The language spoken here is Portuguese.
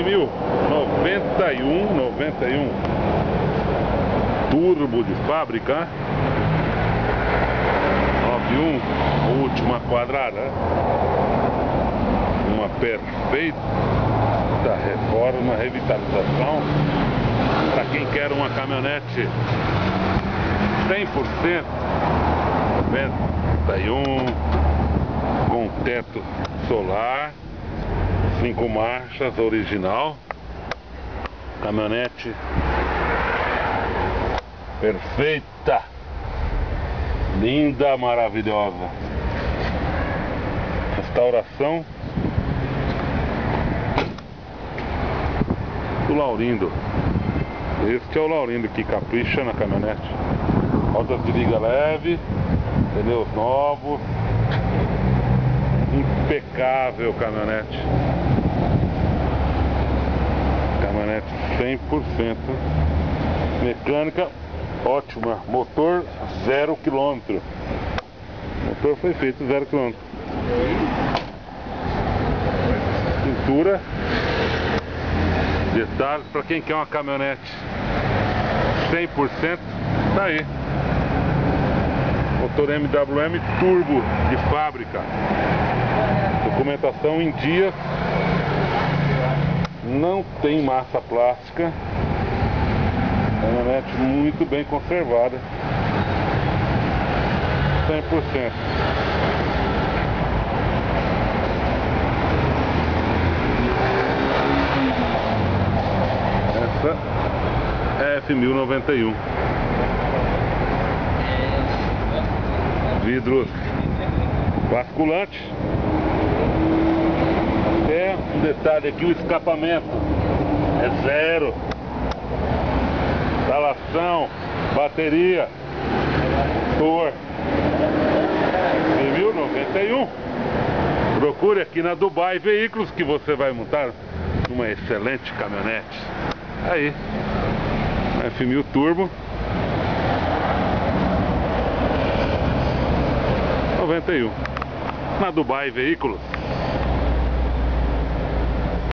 F1000 91 turbo de fábrica 91, última quadrada, uma perfeita reforma, revitalização para quem quer uma caminhonete 100% 91 com teto solar, 5 marchas, original, caminhonete perfeita, linda, maravilhosa, restauração do Laurindo. Este é o Laurindo que capricha na caminhonete. Rodas de liga leve, pneus novos, impecável caminhonete. Caminhonete 100% mecânica ótima, motor 0 km. Motor foi feito 0 km. Pintura, detalhes para quem quer uma caminhonete 100%, tá aí. Motor MWM turbo de fábrica. Documentação em dia. Não tem massa plástica. Caminhonete muito bem conservada. 100%. Essa é F1000 91. Vidros basculantes. É um detalhe aqui, o escapamento é 0. Instalação, bateria, motor. F1000 91. Procure aqui na Dubai Veículos que você vai montar uma excelente caminhonete. Aí, F1000 Turbo 91 na Dubai Veículos.